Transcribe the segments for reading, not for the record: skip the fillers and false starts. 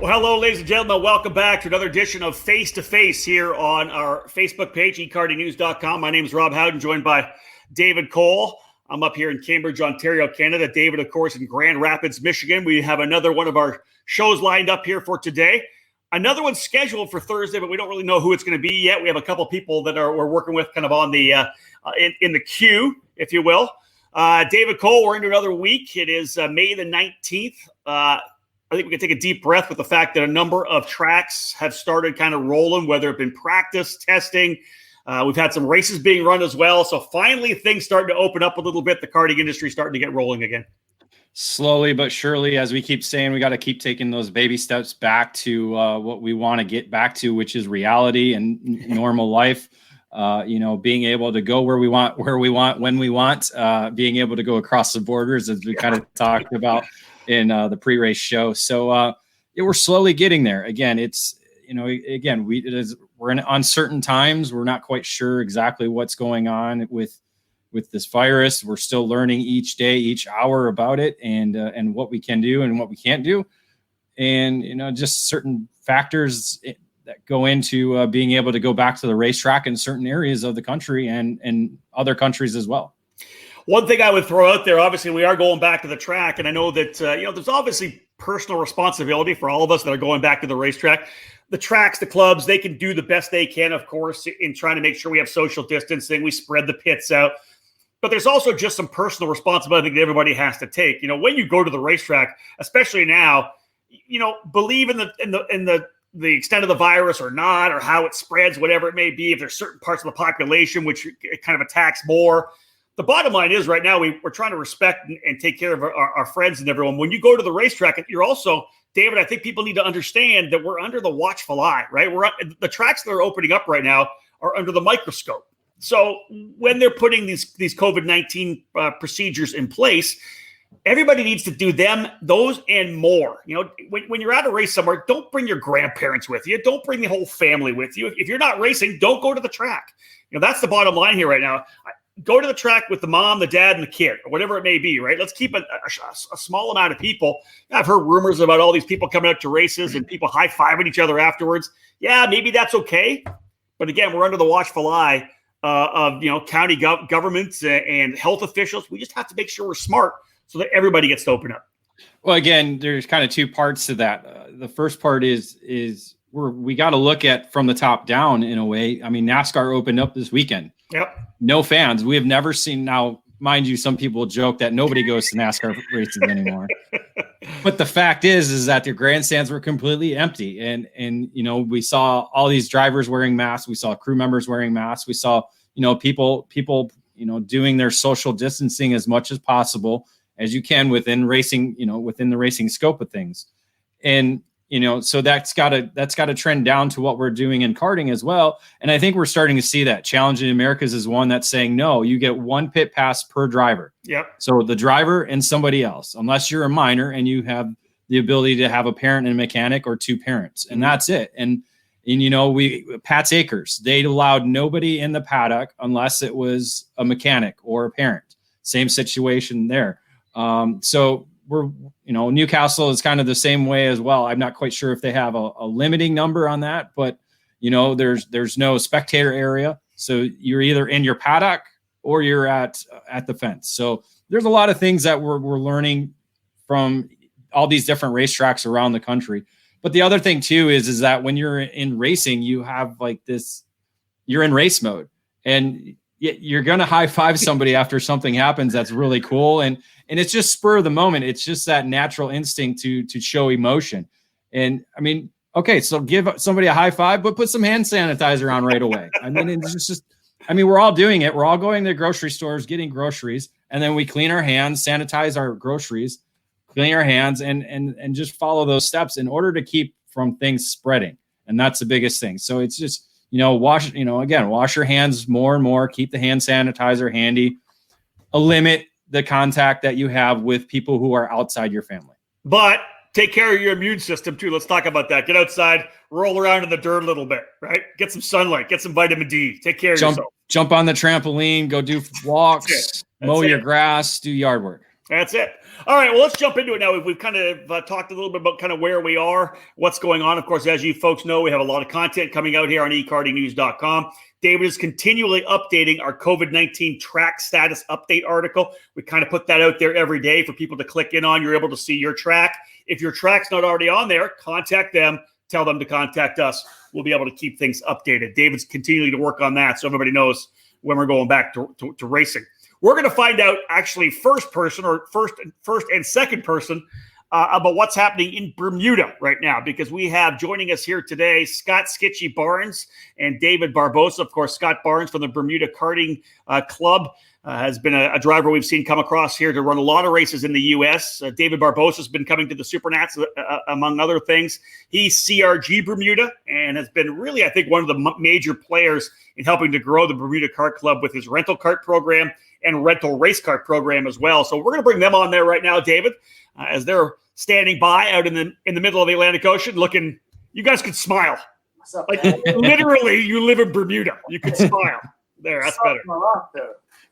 Well, hello, ladies and gentlemen. Welcome back to another edition of Face2Face here on our Facebook page, ekartingnews.com. My name is Rob Howden, joined by David Cole. I'm up here in Cambridge, Ontario, Canada. David, of course, in Grand Rapids, Michigan. We have another one of our shows lined up here for today. Another one scheduled for Thursday, but we don't really know who it's going to be yet. We have a couple people that we're working with kind of on the in the queue, if you will. David Cole, we're into another week. It is May the 19th. I think we can take a deep breath with the fact that a number of tracks have started kind of rolling, whether it's been practice, testing. We've had some races being run as well. So finally, things starting to open up a little bit. The karting industry starting to get rolling again. Slowly but surely, as we keep saying, we got to keep taking those baby steps back to what we want to get back to, which is reality and normal life. Being able to go where we want, when we want, being able to go across the borders, as we kind of talked about in the pre-race show. So we're slowly getting there. Again, we're in uncertain times. We're not quite sure exactly what's going on with this virus. We're still learning each day, each hour about it, and what we can do and what we can't do, and just certain factors that go into being able to go back to the racetrack in certain areas of the country and other countries as well. One thing I would throw out there, obviously, we are going back to the track, and I know that there's obviously personal responsibility for all of us that are going back to the racetrack. The tracks, the clubs, they can do the best they can, of course, in trying to make sure we have social distancing. We spread the pits out. But there's also just some personal responsibility that everybody has to take. When you go to the racetrack, especially now, believe in the extent of the virus or not, or how it spreads, whatever it may be. If there's certain parts of the population which it kind of attacks more. The bottom line is right now we're trying to respect and take care of our friends and everyone. When you go to the racetrack, you're also, David, I think people need to understand that we're under the watchful eye, right? The tracks that are opening up right now are under the microscope. So when they're putting these COVID-19 procedures in place, everybody needs to do those and more. When you're at a race somewhere, don't bring your grandparents with you. Don't bring the whole family with you. If you're not racing, don't go to the track. That's the bottom line here right now. Go to the track with the mom, the dad, and the kid, or whatever it may be, right? Let's keep a small amount of people. I've heard rumors about all these people coming out to races and people high-fiving each other afterwards. Yeah, maybe that's okay. But again, we're under the watchful eye of county governments and health officials. We just have to make sure we're smart so that everybody gets to open up. Well, again, there's kind of two parts to that. The first part is we got to look at from the top down in a way. I mean, NASCAR opened up this weekend. Yep. No fans. We have never seen. Now, mind you, some people joke that nobody goes to NASCAR races anymore. But the fact is that the grandstands were completely empty. And we saw all these drivers wearing masks. We saw crew members wearing masks. We saw, people, doing their social distancing as much as possible as you can within racing, within the racing scope of things. And, so that's got to trend down to what we're doing in karting as well. And I think we're starting to see that. Challenging Americas is one that's saying, no, you get one pit pass per driver. Yep. So the driver and somebody else, unless you're a minor and you have the ability to have a parent and a mechanic or two parents, and that's it. And Pat's Acres, they allowed nobody in the paddock unless it was a mechanic or a parent. Same situation there. So we're, Newcastle is kind of the same way as well. I'm not quite sure if they have a limiting number on that, but there's no spectator area. So you're either in your paddock or you're at the fence. So there's a lot of things that we're learning from all these different racetracks around the country. But the other thing too is that when you're in racing, you have you're in race mode, and you're going to high five somebody after something happens that's really cool. And it's just spur of the moment. It's just that natural instinct to show emotion. And I mean, okay, so give somebody a high five, but put some hand sanitizer on right away. I mean, it's just we're all doing it. We're all going to grocery stores, getting groceries, and then we clean our hands, sanitize our groceries, clean our hands, and just follow those steps in order to keep from things spreading. And that's the biggest thing. So it's just, wash your hands more and more, keep the hand sanitizer handy, limit the contact that you have with people who are outside your family. But take care of your immune system too. Let's talk about that. Get outside, roll around in the dirt a little bit, right? Get some sunlight, get some vitamin D, take care of yourself. Jump on the trampoline, go do walks, mow your grass, do yard work. That's it. All right, well, let's jump into it now. We've kind of talked a little bit about kind of where we are, what's going on. Of course, as you folks know, we have a lot of content coming out here on ekartingnews.com. David is continually updating our COVID-19 track status update article. We kind of put that out there every day for people to click in on. You're able to see your track. If your track's not already on there, contact them. Tell them to contact us. We'll be able to keep things updated. David's continuing to work on that so everybody knows when we're going back to racing. We're going to find out actually first and second person about what's happening in Bermuda right now, because we have joining us here today Scott Sketchy Barnes and David Barbosa. Of course, Scott Barnes from the Bermuda Karting Club has been a driver we've seen come across here to run a lot of races in the U.S. David Barbosa has been coming to the Supernats, among other things. He's CRG Bermuda and has been really, I think, one of the major players in helping to grow the Bermuda Kart Club with his rental kart program and rental race kart program as well. So we're going to bring them on there right now, David, as they're standing by out in the middle of the Atlantic Ocean looking. You guys could smile. What's up, like man? literally, you live in Bermuda. You could smile. There, that's better.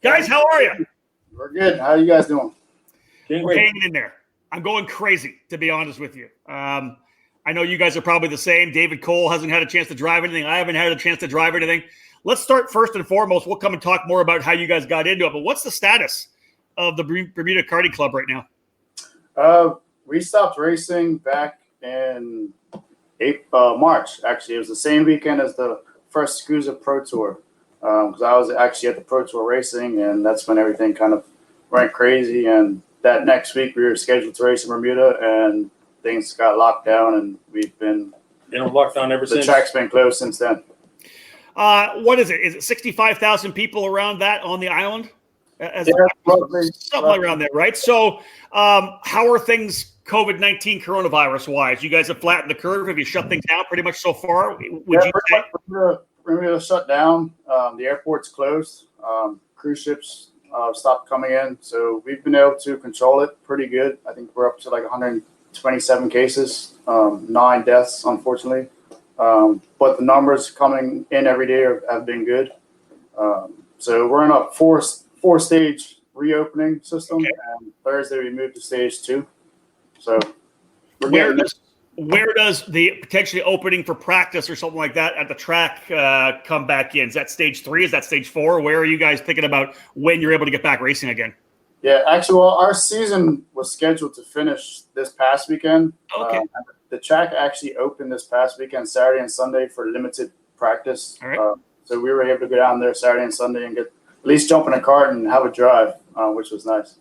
Guys, how are you? We're good. How are you guys doing? We're hanging in there. I'm going crazy, to be honest with you. I know you guys are probably the same. David Cole hasn't had a chance to drive anything. I haven't had a chance to drive anything. Let's start first and foremost. We'll come and talk more about how you guys got into it. But what's the status of the Bermuda Karting Club right now? We stopped racing back in March. Actually, it was the same weekend as the first SCUSA Pro Tour. Because I was actually at the Pro Tour racing, and that's when everything kind of went crazy. And that next week, we were scheduled to race in Bermuda, and things got locked down, and we've been locked down ever since. The track's been closed since then. What is it? Is it 65,000 people around that on the island? Something around there, right? So how are things COVID-19 coronavirus-wise? You guys have flattened the curve. Have you shut things down pretty much so far? Would you say? Bermuda shut down. The airport's closed. Cruise ships stopped coming in. So we've been able to control it pretty good. I think we're up to like 127 cases, 9 deaths, unfortunately. But the numbers coming in every day have been good. So we're in a four-stage reopening system. Okay. And Thursday we moved to stage 2. So we're Where does the potentially opening for practice or something like that at the track come back in? Is that stage 3? Is that stage 4? Where are you guys thinking about when you're able to get back racing again? Yeah, actually, well, our season was scheduled to finish this past weekend. Okay. The track actually opened this past weekend, Saturday and Sunday, for limited practice. All right. So we were able to go down there Saturday and Sunday and at least jump in a kart and have a drive, which was nice.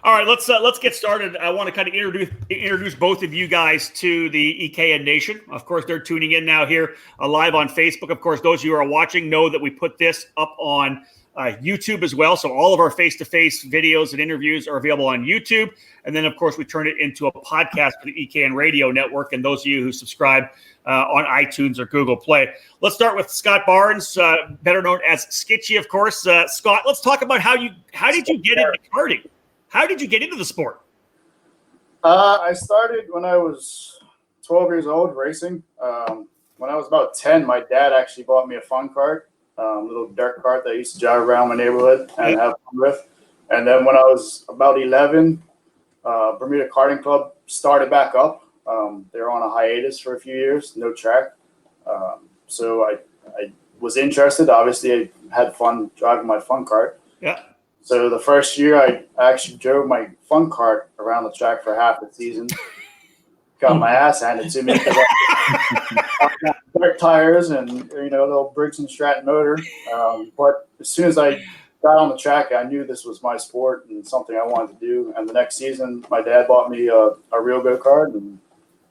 All right, let's get started. I want to kind of introduce both of you guys to the EKN Nation. Of course, they're tuning in now here live on Facebook. Of course, those of you who are watching know that we put this up on YouTube as well. So all of our face-to-face videos and interviews are available on YouTube. And then, of course, we turn it into a podcast for the EKN Radio Network. And those of you who subscribe on iTunes or Google Play. Let's start with Scott Barnes, better known as Sketchy, of course. Scott, let's talk about how did you get into karting? How did you get into the sport? I started when I was 12 years old racing. When I was about 10, my dad actually bought me a fun kart, a little dirt kart that I used to drive around my neighborhood and have fun with. And then when I was about 11, Bermuda Karting Club started back up. They were on a hiatus for a few years, no track. So I was interested. Obviously, I had fun driving my fun kart. Yeah. So the first year, I actually drove my fun kart around the track for half the season. Got my ass handed to me because I got dirt tires and little Briggs and Stratton motor. But as soon as I got on the track, I knew this was my sport and something I wanted to do. And the next season, my dad bought me a real go-kart and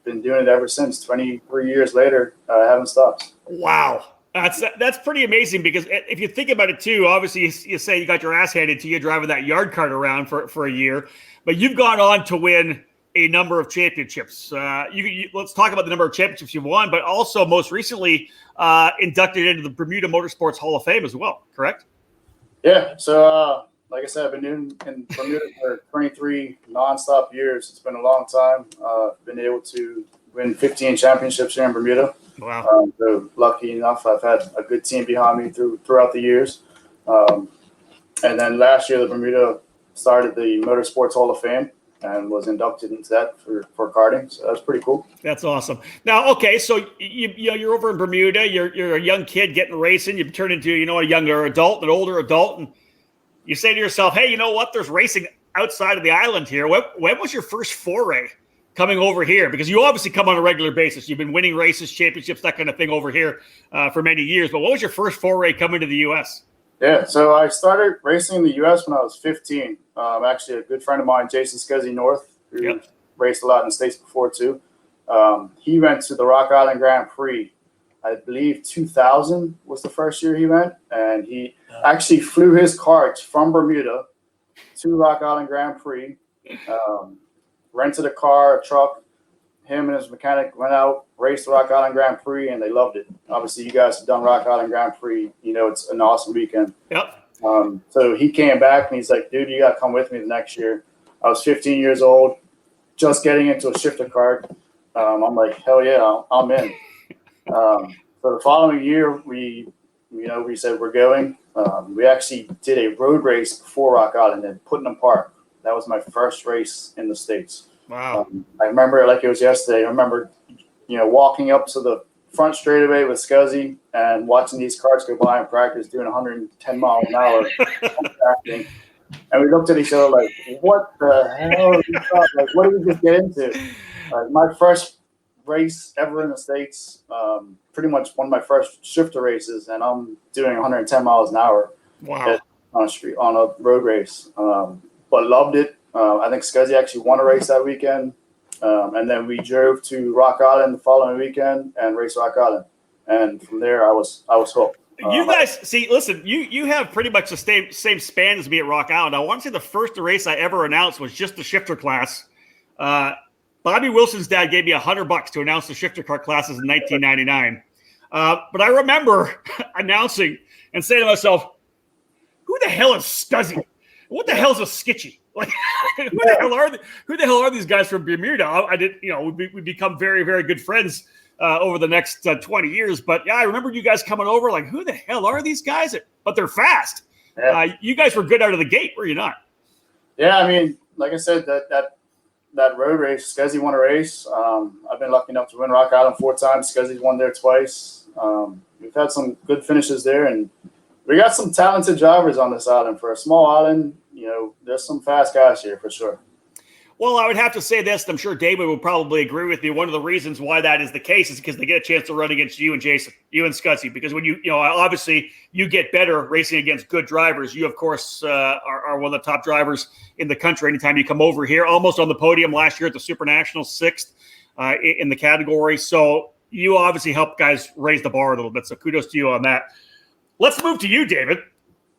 been doing it ever since. 23 years later, I haven't stopped. Wow. That's pretty amazing because if you think about it too, obviously you say you got your ass handed to you driving that yard cart around for a year, but you've gone on to win a number of championships. Let's talk about the number of championships you've won, but also most recently inducted into the Bermuda Motorsports Hall of Fame as well, correct? Yeah. So like I said, I've been in Bermuda for 23 nonstop years. It's been a long time. Been able to win 15 championships here in Bermuda. Wow. So lucky enough, I've had a good team behind me throughout the years. And then last year, the Bermuda started the Motorsports Hall of Fame and was inducted into that for karting. So that's pretty cool. That's awesome. Now, okay, so you're over in Bermuda. You're a young kid getting racing. You've turned into a younger adult, an older adult, and you say to yourself, "Hey, you know what? There's racing outside of the island here." When was your first foray coming over here? Because you obviously come on a regular basis. You've been winning races, championships, that kind of thing over here for many years. But what was your first foray coming to the U.S.? Yeah, so I started racing in the U.S. when I was 15. Actually, a good friend of mine, Jason Scuzzy North, who raced a lot in the States before too. He went to the Rock Island Grand Prix. I believe 2000 was the first year he went, and he actually flew his karts from Bermuda to Rock Island Grand Prix, rented a car, a truck. Him and his mechanic went out, raced the Rock Island Grand Prix, and they loved it. Obviously, you guys have done Rock Island Grand Prix. You know, it's an awesome weekend. Yep. So he came back, and he's like, dude, you got to come with me the next year. I was 15 years old, just getting into a shifter kart. I'm like, hell yeah, I'm in. So the following year, we said we're going. We actually did a road race before Rock Island in Putnam Park. That was my first race in the States. Wow. I remember it like it was yesterday. I remember, walking up to the front straightaway with Scuzzy and watching these cars go by in practice doing 110 miles an hour. And we looked at each other like, what the hell? Like, what did we just get into? My first race ever in the States, pretty much one of my first shifter races, and I'm doing 110 miles an hour. Wow. On a road race. But loved it. I think Scuzzy actually won a race that weekend. And then we drove to Rock Island the following weekend and raced Rock Island. And from there, I was hooked. You guys, see, listen, you have pretty much the same span as me at Rock Island. I want to say the first race I ever announced was just the shifter class. Bobby Wilson's dad gave me $100 to announce the shifter car classes in 1999. But I remember announcing and saying to myself, who the hell is Scuzzy? What the hell is a Skitchy? Like, who the hell are these guys from Bermuda? We become very, very good friends over the next 20 years. But yeah, I remember you guys coming over like, who the hell are these guys? But they're fast. Yeah. You guys were good out of the gate, were you not? Yeah, I mean, like I said, that road race, Scuzzy won a race. I've been lucky enough to win Rock Island 4 times. Scuzzy's won there twice. We've had some good finishes there, and we got some talented drivers on this island. For a small island, there's some fast guys here for sure. Well, I would have to say this, and I'm sure David would probably agree with me. One of the reasons why that is the case is because they get a chance to run against you and Jason, you and Scuzzy, because when obviously you get better racing against good drivers. You, of course, are one of the top drivers in the country anytime you come over here, almost on the podium last year at the Super National, 6th in the category. So you obviously help guys raise the bar a little bit. So kudos to you on that. Let's move to you, David.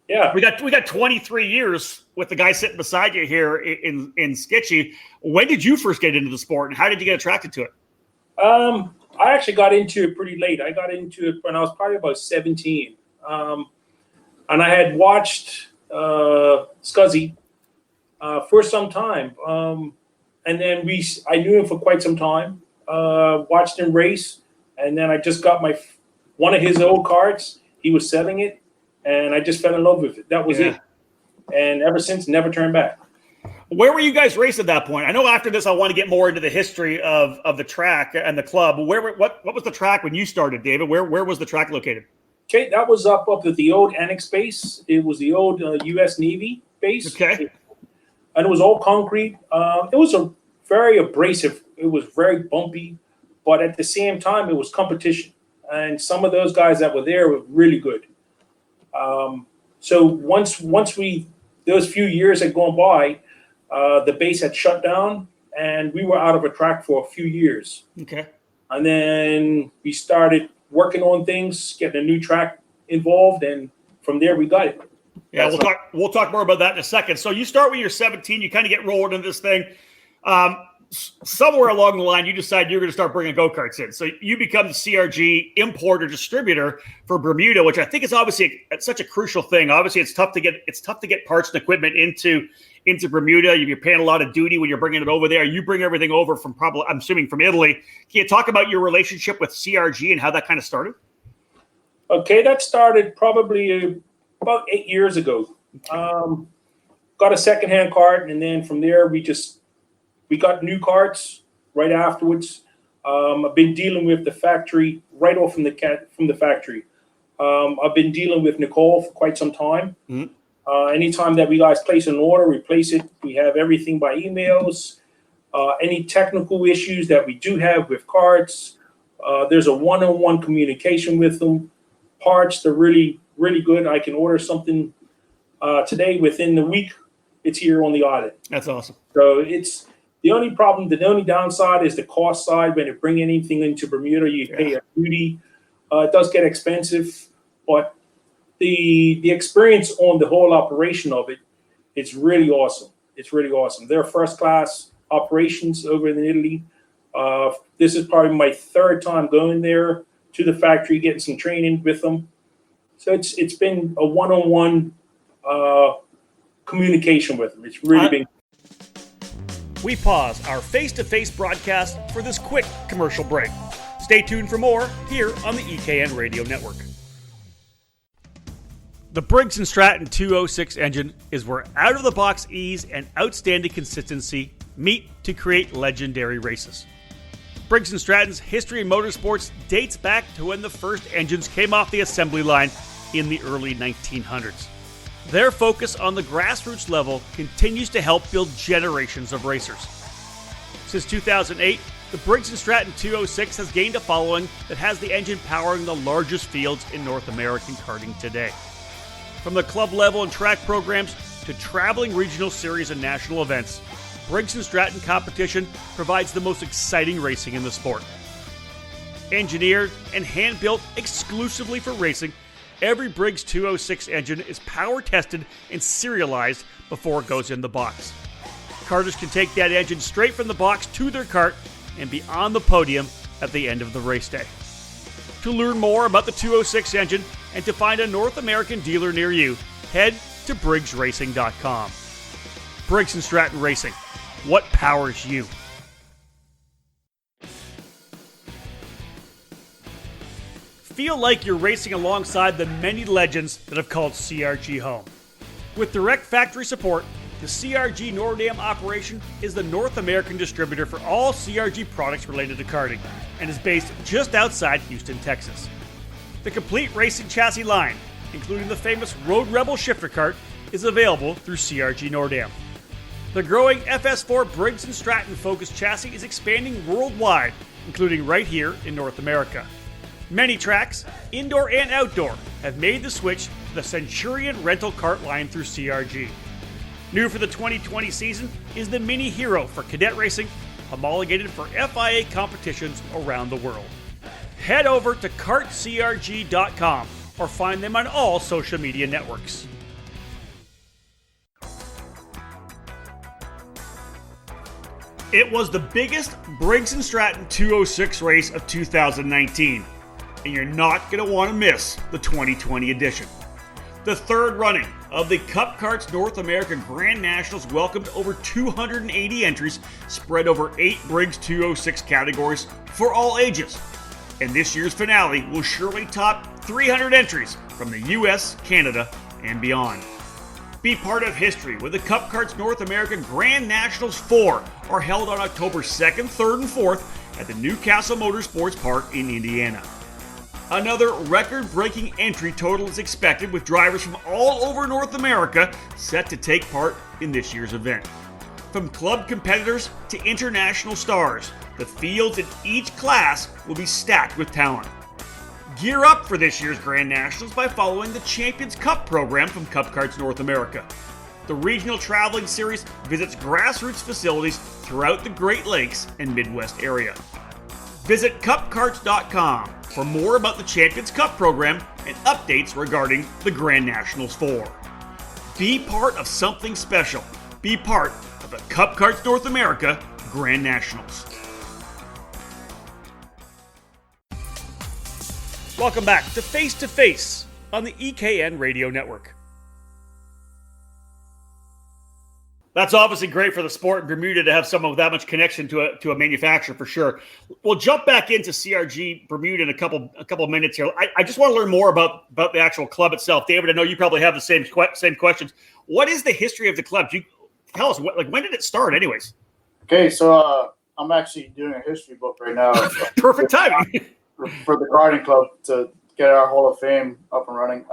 Yeah, we got 23 years with the guy sitting beside you here in Skitchy. When did you first get into the sport, and how did you get attracted to it? I actually got into it pretty late. I got into it when I was probably about 17, and I had watched Scuzzy for some time, and then I knew him for quite some time. Watched him race, and then I just got one of his old karts. He was selling it. And I just fell in love with it. That was it. And ever since, never turned back. Where were you guys racing at that point? I know after this, I want to get more into the history of the track and the club. What was the track when you started, David? Where was the track located? Okay, that was up at the old annex base. It was the old U.S. Navy base. Okay. And it was all concrete. It was very abrasive. It was very bumpy. But at the same time, it was competition. And some of those guys that were there were really good. So once those few years had gone by, the base had shut down and we were out of a track for a few years. Okay. And then we started working on things, getting a new track involved, and from there we got it. Yeah, we'll talk more about that in a second. So you start when you're 17, you kind of get rolled into this thing. Somewhere along the line, you decide you're going to start bringing go-karts in. So you become the CRG importer distributor for Bermuda, which I think is obviously such a crucial thing. Obviously, it's tough to get parts and equipment into Bermuda. You're paying a lot of duty when you're bringing it over there. You bring everything over from I'm assuming from Italy. Can you talk about your relationship with CRG and how that kind of started? Okay, that started probably about 8 years ago. got a secondhand cart, and then from there we got new carts right afterwards. I've been dealing with the factory right off from the factory. I've been dealing with Nicole for quite some time. Mm-hmm. Anytime that we guys place an order, we place it. We have everything by emails. Any technical issues that we do have with carts, there's a one-on-one communication with them. Parts, they're really, really good. I can order something today, within the week, it's here on the audit. That's awesome. So it's the only problem, the only downside is the cost side. When you bring anything into Bermuda, you pay a duty. It does get expensive, but the experience on the whole operation of it, it's really awesome. It's really awesome. They're first class operations over in Italy. This is probably my third time going there to the factory, getting some training with them. So it's been a one-on-one communication with them. It's really been. We pause our face-to-face broadcast for this quick commercial break. Stay tuned for more here on the EKN Radio Network. The Briggs & Stratton 206 engine is where out-of-the-box ease and outstanding consistency meet to create legendary races. Briggs & Stratton's history in motorsports dates back to when the first engines came off the assembly line in the early 1900s. Their focus on the grassroots level continues to help build generations of racers. Since 2008, the Briggs & Stratton 206 has gained a following that has the engine powering the largest fields in North American karting today. From the club level and track programs to traveling regional series and national events, Briggs & Stratton competition provides the most exciting racing in the sport. Engineered and hand-built exclusively for racing, every Briggs 206 engine is power tested and serialized before it goes in the box. Karters can take that engine straight from the box to their kart and be on the podium at the end of the race day. To learn more about the 206 engine and to find a North American dealer near you, head to briggsracing.com. Briggs & Stratton Racing. What powers you? Feel like you're racing alongside the many legends that have called CRG home. With direct factory support, the CRG Nordam operation is the North American distributor for all CRG products related to karting and is based just outside Houston, Texas. The complete racing chassis line, including the famous Road Rebel shifter kart, is available through CRG Nordam. The growing FS4 Briggs & Stratton focused chassis is expanding worldwide, including right here in North America. Many tracks, indoor and outdoor, have made the switch to the Centurion rental kart line through CRG. New for the 2020 season is the Mini Hero for cadet racing, homologated for FIA competitions around the world. Head over to kartcrg.com or find them on all social media networks. It was the biggest Briggs & Stratton 206 race of 2019, and you're not going to want to miss the 2020 edition. The third running of the Cup Karts North American Grand Nationals welcomed over 280 entries spread over 8 Briggs 206 categories for all ages. And this year's finale will surely top 300 entries from the US, Canada, and beyond. Be part of history with the Cup Karts North American Grand Nationals 4 are held on October 2nd, 3rd, and 4th at the Newcastle Motorsports Park in Indiana. Another record-breaking entry total is expected, with drivers from all over North America set to take part in this year's event. From club competitors to international stars, the fields in each class will be stacked with talent. Gear up for this year's Grand Nationals by following the Champions Cup program from Cup Karts North America. The regional traveling series visits grassroots facilities throughout the Great Lakes and Midwest area. Visit cupkarts.com for more about the Champions Cup program and updates regarding the Grand Nationals 4. Be part of something special. Be part of the Cup Karts North America Grand Nationals. Welcome back to Face2Face on the EKN Radio Network. That's obviously great for the sport in Bermuda to have someone with that much connection to a manufacturer for sure. We'll jump back into CRG Bermuda in a couple of minutes here. I just want to learn more about the actual club itself. David, I know you probably have the same questions. What is the history of the club? Tell us, when did it start anyways? Okay, so I'm actually doing a history book right now. Perfect timing. For the karting club to get our Hall of Fame up and running.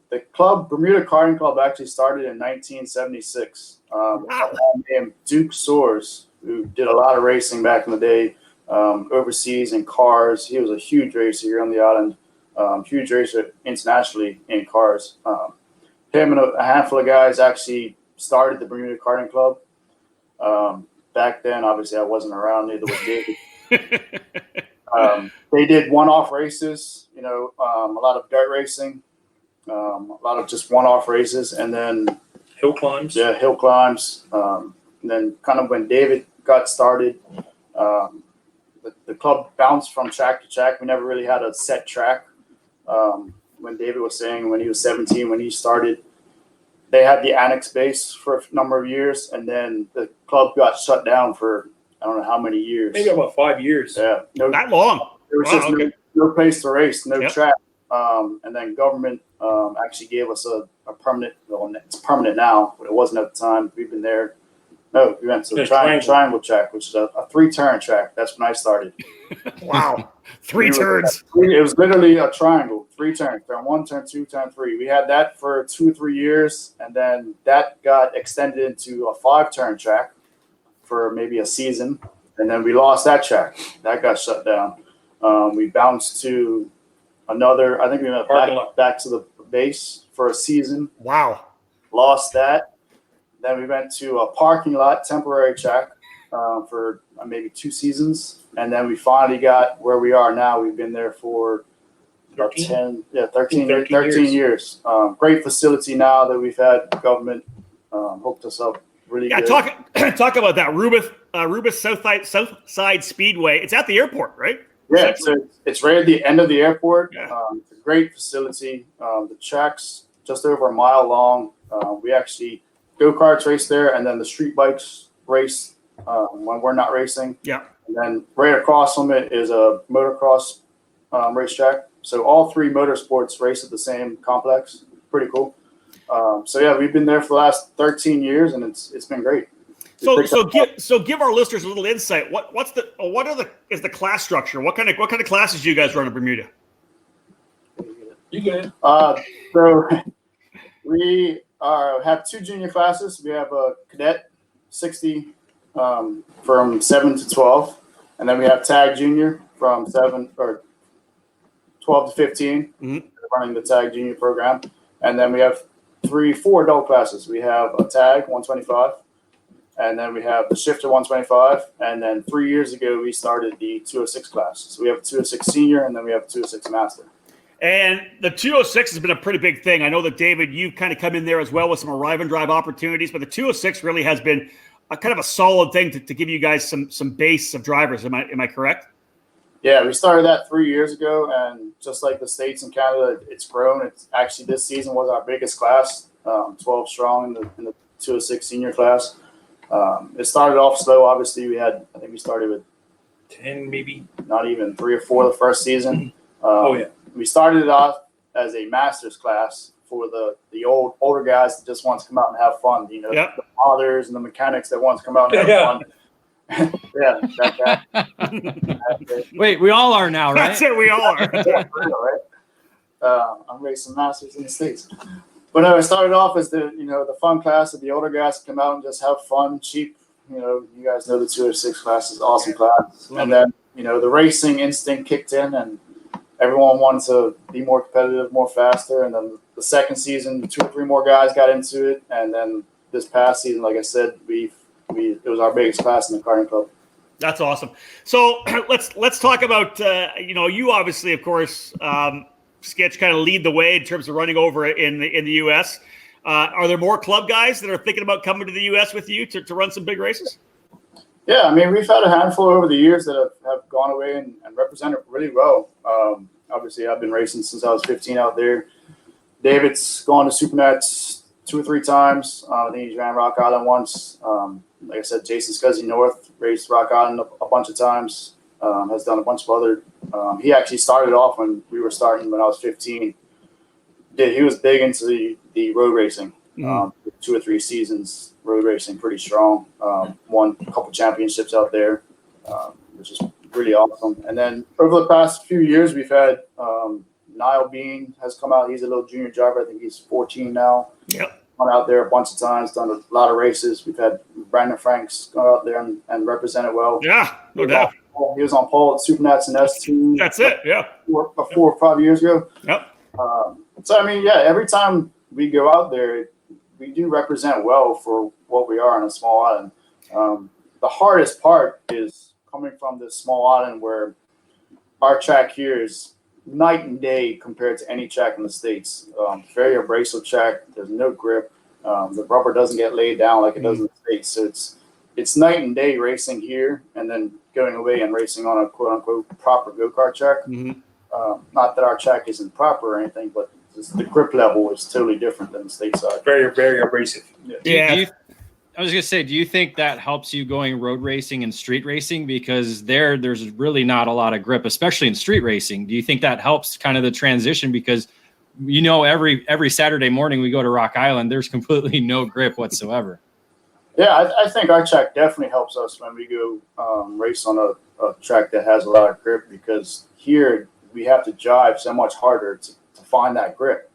The club, Bermuda Karting Club, actually started in 1976. Wow. A man named Duke Soares, who did a lot of racing back in the day, overseas in cars. He was a huge racer here on the island, huge racer internationally in cars. Him and a handful of guys actually started the Bermuda Karting Club. Back then, obviously, I wasn't around, neither was David. They did one-off races, a lot of dirt racing, a lot of just one-off races, and then hill climbs. Yeah, hill climbs. And then kind of when David got started, the club bounced from track to track. We never really had a set track. When David was saying when he was 17, when he started, they had the annex base for a number of years, and then the club got shut down for I don't know how many years. Maybe about 5 years. Yeah, that long. There was Wow, just okay. no place to race, no Yep. track. And then government actually gave us a permanent. Well, it's permanent now, but it wasn't at the time. We've been there. No, we went to the triangle track, which is a 3-turn track. That's when I started. Wow, 3 turns. It was literally a triangle, 3 turns. Turn 1, turn 2, turn 3. We had that for 2 or 3 years, and then that got extended into a 5-turn track for maybe a season, and then we lost that track. That got shut down. We bounced to another. I think we went back to the base for a season. Wow. Lost that. Then we went to a parking lot, temporary track, for maybe 2 seasons, and then we finally got where we are now. We've been there for about 13 years. Great facility now that we've had government hooked us up really good. Talk about that. Rubis Southside Speedway. It's at the airport, right? Yeah, it's right at the end of the airport. Yeah. It's a great facility. The track's just over a mile long. We actually go-karts race there, and then the street bikes race when we're not racing. Yeah. And then right across from it is a motocross racetrack. So all 3 motorsports race at the same complex. Pretty cool. We've been there for the last 13 years, and it's been great. So give our listeners a little insight. Is the class structure? What kind of classes do you guys run in Bermuda? You good? So we have 2 junior classes. We have a cadet 60 from 7 to 12, and then we have tag junior from 7 or 12 to 15. Mm-hmm. Running the tag junior program, and then we have 4 adult classes. We have a tag 125. And then we have the shifter 125. And then 3 years ago, we started the 206 class. So we have a 206 senior, and then we have a 206 master. And the 206 has been a pretty big thing. I know that, David, you've kind of come in there as well with some arrive and drive opportunities, but the 206 really has been a kind of a solid thing to give you guys some base of drivers. Am I correct? Yeah, we started that 3 years ago, and just like the States and Canada, it's grown. It's actually this season was our biggest class, 12 strong in the 206 senior class. It started off slow. Obviously, I think we started with 10, maybe not even 3 or 4 the first season. We started it off as a master's class for the older guys that just want to come out and have fun. Yep. The fathers and the mechanics that want to come out and have fun. Yeah, that. Wait, we all are now, right? That's it. We all are. Yeah, for real, right? I'm racing masters in the States. But no, it started off as the fun class that the older guys come out and just have fun, cheap. You guys know the 206 class is an awesome class. And then, the racing instinct kicked in, and everyone wanted to be more competitive, more faster. And then the second season, 2 or 3 more guys got into it. And then this past season, like I said, it was our biggest class in the karting club. That's awesome. So let's talk about you obviously, of course, Sketch kind of lead the way in terms of running over in the U.S. Are there more club guys that are thinking about coming to the U.S. with you to run some big races? Yeah, I mean, we've had a handful over the years that have gone away and represented really well. Obviously, I've been racing since I was 15 out there. David's gone to Supernats 2 or 3 times. I think he's ran Rock Island once. Like I said, Jason Scuzzy North raced Rock Island a bunch of times. Has done a bunch of other. He actually started off when we were starting when I was 15. He was big into the road racing. 2 or 3 seasons road racing, pretty strong. Won a couple championships out there, which is really awesome. And then over the past few years, we've had Niall Bean has come out. He's a little junior driver. I think he's 14 now. Yep. Gone out there a bunch of times, done a lot of races. We've had Brandon Franks gone out there and represented well. Yeah, no doubt. He was on pole at Supernats and S2. That's it. Yeah. 4 or 5 years ago. Yep. So, I mean, yeah, every time we go out there, we do represent well for what we are on a small island. The hardest part is coming from this small island where our track here is night and day compared to any track in the States. Very abrasive track. There's no grip. The rubber doesn't get laid down like it does in the States. So it's night and day racing here and then going away and racing on a quote-unquote proper go-kart track. Not that our track isn't proper or anything, but the grip level is totally different than the stateside. Very, very abrasive. Yeah. I was going to say, do you think that helps you going road racing and street racing? Because there's really not a lot of grip, especially in street racing. Do you think that helps kind of the transition? Because, every Saturday morning we go to Rock Island, there's completely no grip whatsoever. Yeah, I think our track definitely helps us when we go race on a track that has a lot of grip, because here we have to jive so much harder to find that grip.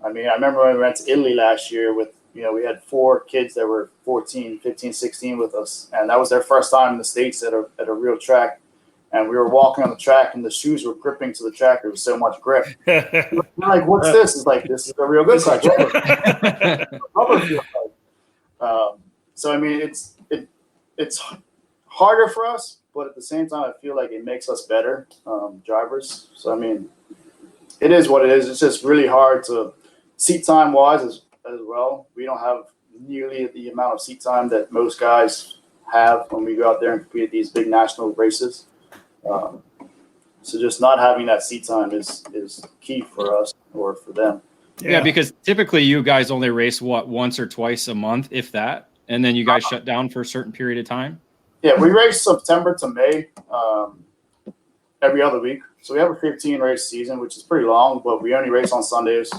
I mean, I remember when we went to Italy last year with, we had 4 kids that were 14, 15, 16 with us, and that was their first time in the States at a real track. And we were walking on the track, and the shoes were gripping to the track. There was so much grip. We're like, what's this? It's like, this is a real good track. So, I mean, it's harder for us, but at the same time, I feel like it makes us better drivers. So, I mean, it is what it is. It's just really hard to seat time wise as well. We don't have nearly the amount of seat time that most guys have when we go out there and compete at these big national races. So just not having that seat time is key for us or for them. Yeah, because typically you guys only race once or twice a month, if that, and then you guys shut down for a certain period of time. Yeah, we race September to May every other week. So we have a 15 race season, which is pretty long, but we only race on Sundays.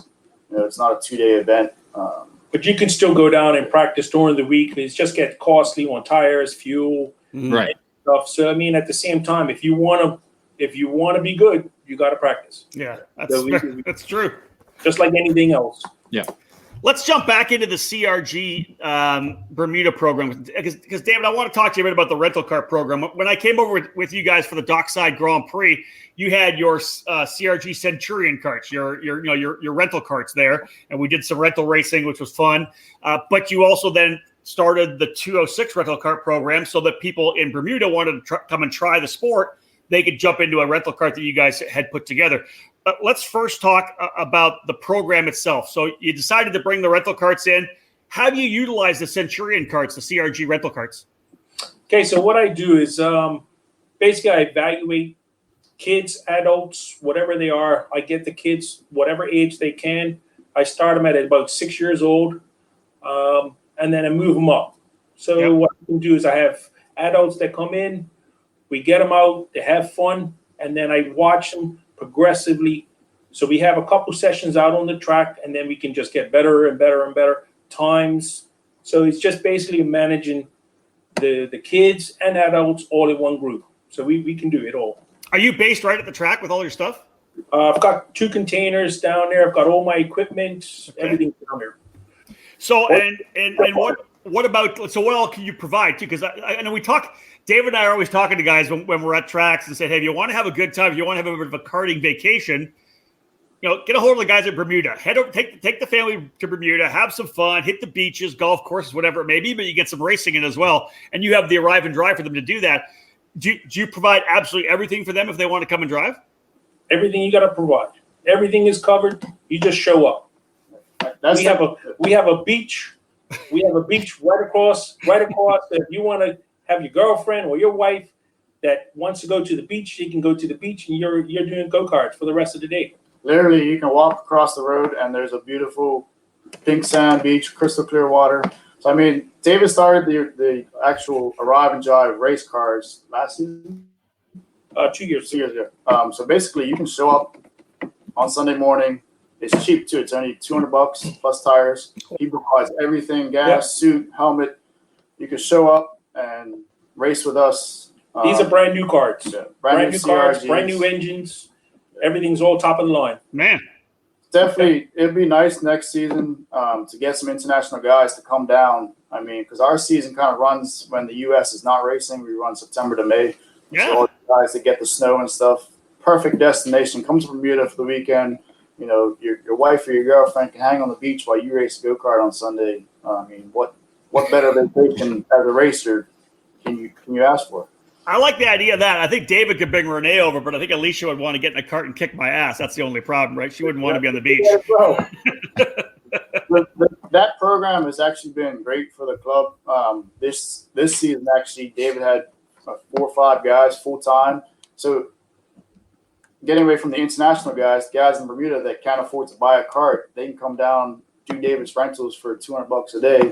It's not a 2-day event. But you can still go down and practice during the week. It's just get costly on tires, fuel, right? Stuff. So I mean, at the same time, if you want to be good, you got to practice. Yeah, that's true. Just like anything else. Yeah. Let's jump back into the CRG Bermuda program, because David, I want to talk to you a bit about the rental car program. When I came over with you guys for the Dockside Grand Prix, you had your CRG Centurion carts, your rental carts there, and we did some rental racing, which was fun. But you also then started the 206 rental cart program, so that people in Bermuda wanted to come and try the sport, they could jump into a rental cart that you guys had put together. Let's first talk about the program itself. So you decided to bring the rental carts in. How do you utilize the Centurion carts, the CRG rental carts? Okay, so what I do is basically I evaluate kids, adults, whatever they are. I get the kids, whatever age they can. I start them at about 6 years old, and then I move them up. So what I can do is I have adults that come in, we get them out, they have fun, and then I watch them progressively. So we have a couple sessions out on the track, and then we can just get better and better and better times. So it's just basically managing the kids and adults all in one group. So we can do it all. Are you based right at the track with all your stuff? I've got 2 containers down there. I've got all my equipment, everything down there. So and what about, so what all can you provide too? Because I know David and I are always talking to guys when we're at tracks and say, hey, if you want to have a good time, if you want to have a bit of a karting vacation, get a hold of the guys at Bermuda. Head over, take the family to Bermuda, have some fun, hit the beaches, golf courses, whatever it may be, but you get some racing in as well. And you have the arrive and drive for them to do that. Do you provide absolutely everything for them if they want to come and drive? Everything you got to provide. Everything is covered. You just show up. We have a beach. We have a beach right across. If you want to have your girlfriend or your wife that wants to go to the beach, she can go to the beach, and you're doing go-karts for the rest of the day. Literally, you can walk across the road, and there's a beautiful pink sand beach, crystal clear water. So I mean, David started the actual arrive and drive race cars last season. 2 years. 2 years ago. So basically, you can show up on Sunday morning. It's cheap too. It's only $200 plus tires. He provides everything: gas, suit, helmet. You can show up and race with us. These are brand new cards. Yeah, brand new cards, brand new engines. Everything's all top of the line. Man, definitely, it'd be nice next season to get some international guys to come down. I mean, because our season kind of runs when the U.S. is not racing. We run September to May. yeah. So all the guys that get the snow and stuff. Perfect destination. Come to Bermuda for the weekend. You know, your wife or your girlfriend can hang on the beach while you race a go-kart on Sunday. I mean, what better vacation as a racer can you ask for? I like the idea of that. I think David could bring Renee over, but I think Alicia would want to get in a cart and kick my ass. That's the only problem, right? She wouldn't want to be on the beach. Yeah, bro. That program has actually been great for the club. This season, actually, David had 4 or 5 guys full time. So getting away from the international guys in Bermuda that can't afford to buy a cart, they can come down, do David's rentals for $200 a day,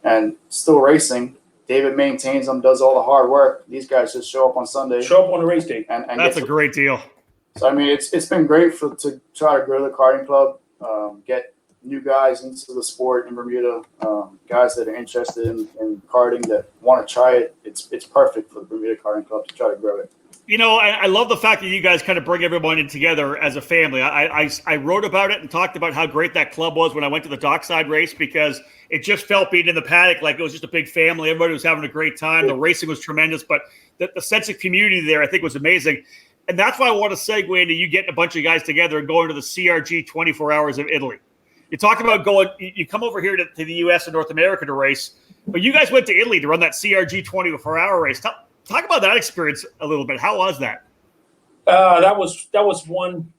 and still racing. David maintains them, does all the hard work. These guys just show up on Sunday. Show up on the race day. And that's a great deal. So, I mean, it's been great to try to grow the karting club, get new guys into the sport in Bermuda, guys that are interested in karting that want to try it. It's perfect for the Bermuda Karting Club to try to grow it. You know, I love the fact that you guys kind of bring everyone in together as a family. I wrote about it and talked about how great that club was when I went to the dockside race, because it just felt being in the paddock like it was just a big family. Everybody was having a great time. The racing was tremendous, but the sense of community there, I think, was amazing. And that's why I want to segue into you getting a bunch of guys together and going to the CRG 24 Hours of Italy. You talked about going – you come over here to the U.S. and North America to race, but you guys went to Italy to run that CRG 24-hour race. Talk about that experience a little bit. How was that? That was one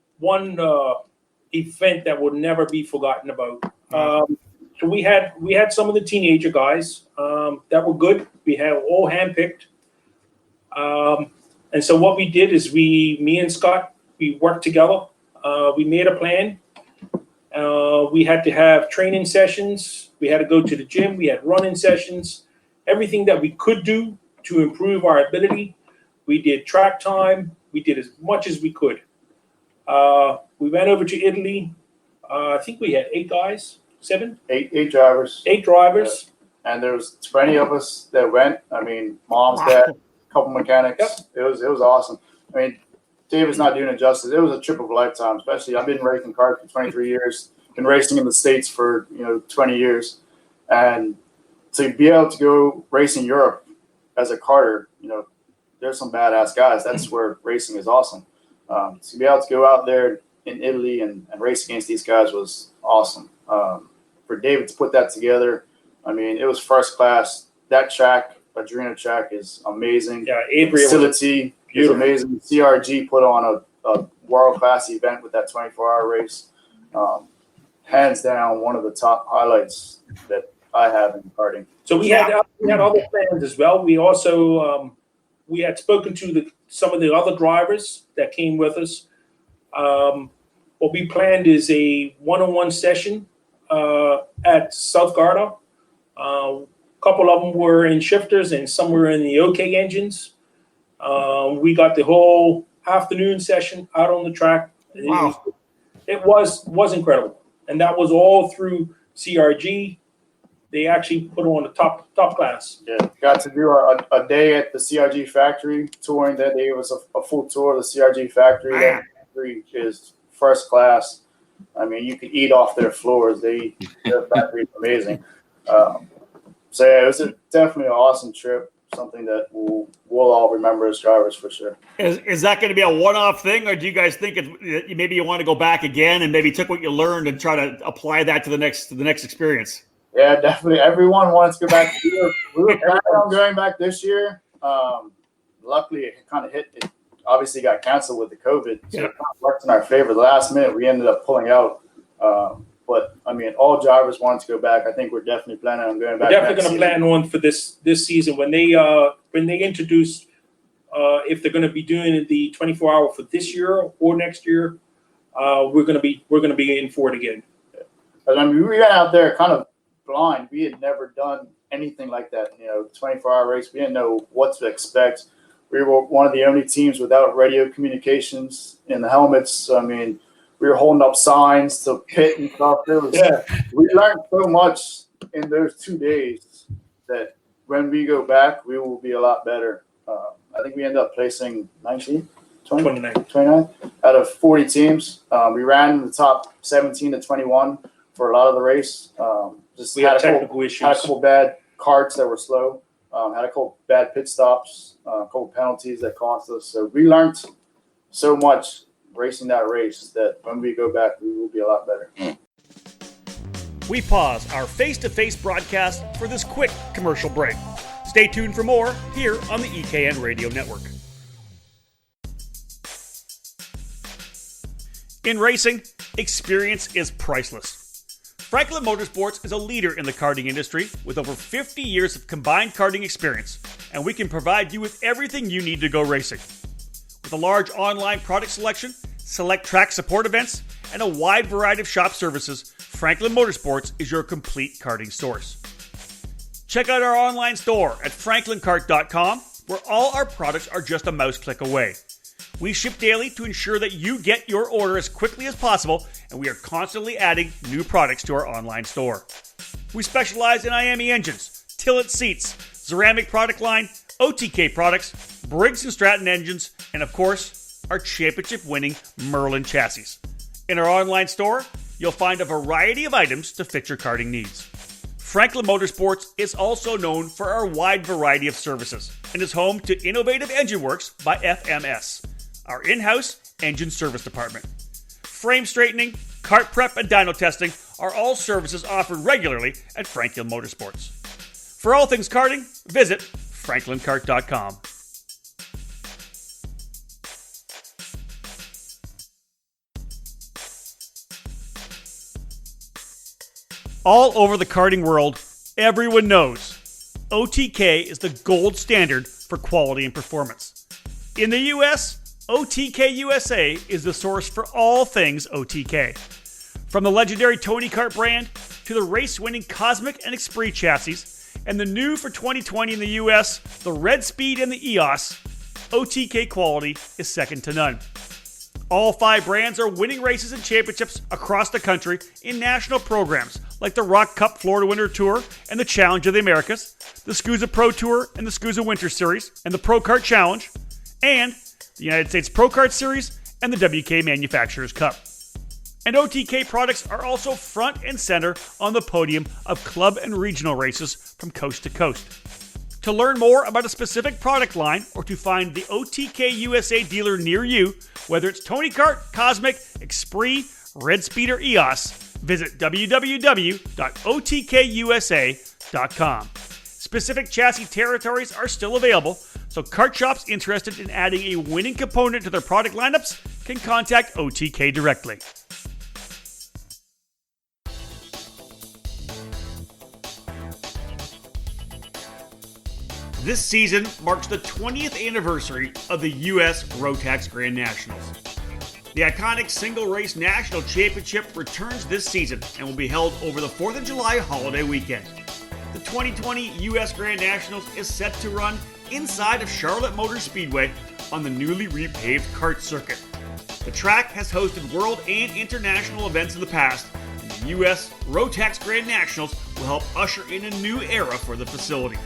event that will never be forgotten about. So we had some of the teenager guys that were good. We had all handpicked. And so what we did is me and Scott, we worked together. We made a plan. We had to have training sessions. We had to go to the gym. We had running sessions. Everything that we could do to improve our ability. We did track time. We did as much as we could. We went over to Italy. I think we had 8 guys, 7? 8 drivers. 8 drivers. Yeah. And there was 20 of us that went. I mean, mom's dad, a couple mechanics. Yep. It was awesome. I mean, David's not doing it justice. It was a trip of a lifetime, especially I've been racing cars for 23 years, been racing in the States for 20 years. And to be able to go race in Europe as a karter, there's some badass guys. That's where racing is awesome. To be able to go out there in Italy and race against these guys was awesome. For David to put that together, I mean, it was first class. That track, Adrena track, is amazing. Yeah, Avery facility is amazing. CRG put on a world-class event with that 24-hour race. Hands down, one of the top highlights that I have in karting. So we had other plans as well. We also we had spoken to some of the other drivers that came with us. What we planned is a one-on-one session at South Garda. A couple of them were in shifters and some were in the OK engines. We got the whole afternoon session out on the track. Wow. It was incredible. And that was all through CRG. They actually put on the top class. Yeah, got to do a day at the CRG factory touring. That day was a full tour of the CRG factory. That factory is first class. I mean, you could eat off their floors. Their factory is amazing. So yeah, it was definitely an awesome trip. Something that we'll all remember as drivers for sure. Is that going to be a one-off thing, or do you guys think maybe you want to go back again and maybe took what you learned and try to apply that to the next experience? Yeah, definitely. Everyone wants to go back. We were planning on going back this year. Luckily, it kind of hit. It obviously got canceled with the COVID, so it kind of worked in our favor. The last minute, we ended up pulling out. But I mean, all drivers wanted to go back. I think we're definitely planning on going back. We're definitely going to plan on for this season when they introduce if they're going to be doing the 24-hour for this year or next year. We're going to be in for it again. But I mean, we ran out there kind of blind. We had never done anything like that. 24-hour race. We didn't know what to expect. We were one of the only teams without radio communications in the helmets. I mean, we were holding up signs to pit and stuff. We learned so much in those 2 days that when we go back, we will be a lot better. I think we ended up placing 29 out of 40 teams. We ran in the top 17 to 21 for a lot of the race. We had technical issues. Had a couple bad carts that were slow. Had a couple bad pit stops, a couple penalties that cost us. So we learned so much racing that race that when we go back, we will be a lot better. We pause our face-to-face broadcast for this quick commercial break. Stay tuned for more here on the EKN Radio Network. In racing, experience is priceless. Franklin Motorsports is a leader in the karting industry with over 50 years of combined karting experience, and we can provide you with everything you need to go racing. With a large online product selection, select track support events, and a wide variety of shop services, Franklin Motorsports is your complete karting source. Check out our online store at franklinkart.com, where all our products are just a mouse click away. We ship daily to ensure that you get your order as quickly as possible, and we are constantly adding new products to our online store. We specialize in IAME engines, Tillett seats, ceramic product line, OTK products, Briggs & Stratton engines, and of course, our championship-winning Merlin chassis. In our online store, you'll find a variety of items to fit your karting needs. Franklin Motorsports is also known for our wide variety of services and is home to Innovative Engine Works by FMS, our in-house engine service department. Frame straightening, kart prep, and dyno testing are all services offered regularly at Franklin Motorsports. For all things karting, visit franklinkart.com. All over the karting world, everyone knows OTK is the gold standard for quality and performance. In the US, OTK USA is the source for all things OTK. From the legendary Tony Kart brand to the race-winning Cosmic and Esprit chassis, and the new for 2020 in the US, the Red Speed and the EOS, OTK quality is second to none. All 5 brands are winning races and championships across the country in national programs like the Rock Cup Florida Winter Tour and the Challenge of the Americas, the SCUSA Pro Tour and the SCUSA Winter Series, and the Pro Kart Challenge, and the United States Pro Kart Series and the WK Manufacturers Cup. And OTK products are also front and center on the podium of club and regional races from coast to coast. To learn more about a specific product line or to find the OTK USA dealer near you, whether it's Tony Kart, Cosmic, Esprit, Red Speed, or EOS, visit www.otkusa.com. Specific chassis territories are still available, so kart shops interested in adding a winning component to their product lineups can contact OTK directly. This season marks the 20th anniversary of the U.S. Rotax Grand Nationals. The iconic single race national championship returns this season and will be held over the 4th of July holiday weekend. The 2020 U.S. Grand Nationals is set to run inside of Charlotte Motor Speedway on the newly repaved kart circuit. The track has hosted world and international events in the past, and the U.S. Rotax Grand Nationals will help usher in a new era for the facility.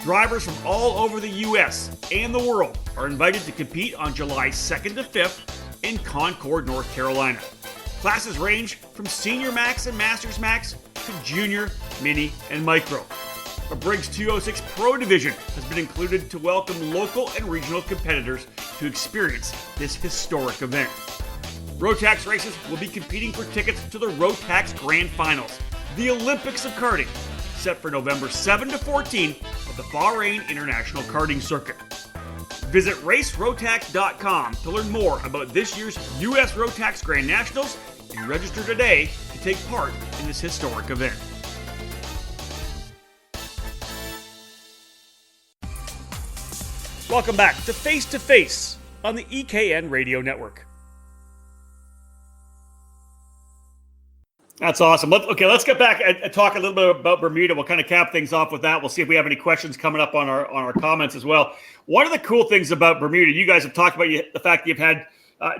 Drivers from all over the U.S. and the world are invited to compete on July 2nd to 5th in Concord, North Carolina. Classes range from Senior Max and Masters Max to Junior, Mini, and Micro. A Briggs 206 Pro Division has been included to welcome local and regional competitors to experience this historic event. Rotax races will be competing for tickets to the Rotax Grand Finals, the Olympics of karting, set for November 7 to 14 at the Bahrain International Karting Circuit. Visit racerotax.com to learn more about this year's U.S. Rotax Grand Nationals and register today to take part in this historic event. Welcome back to Face2Face on the EKN Radio Network. That's awesome. Let's get back and talk a little bit about Bermuda. We'll kind of cap things off with that. We'll see if we have any questions coming up on our comments as well. One of the cool things about Bermuda, you guys have talked about the fact that you've had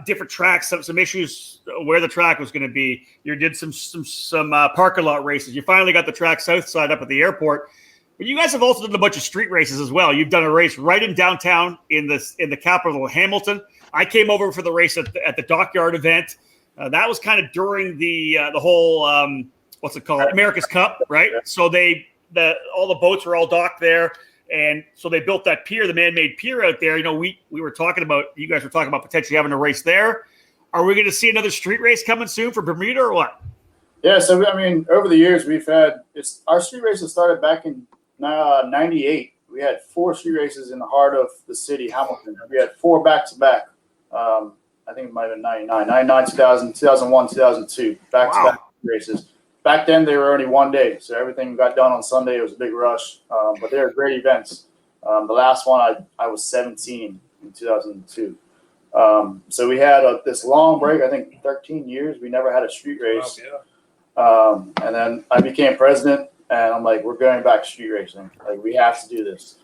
different tracks, some issues where the track was going to be. You did some parking lot races. You finally got the track south side up at the airport. But you guys have also done a bunch of street races as well. You've done a race right in downtown in the capital of Hamilton. I came over for the race at the Dockyard event. That was kind of during the whole what's it called, America's Cup, right? So all the boats were all docked there, and so they built that pier, the man-made pier out there. You know, you guys were talking about potentially having a race there. Are we going to see another street race coming soon for Bermuda or what? Yeah, so I mean, over the years we've had our street races started back in '98. We had 4 street races in the heart of the city, Hamilton. We had 4 back-to-back. I think it might have been 99, 2000, 2001, 2002, back-to-back races. Back then, they were only one day, so everything got done on Sunday. It was a big rush, but they were great events. The last one, I was 17 in 2002. So we had this long break, I think 13 years. We never had a street race. Oh, yeah. And then I became president, and I'm like, we're going back to street racing. Like, we have to do this.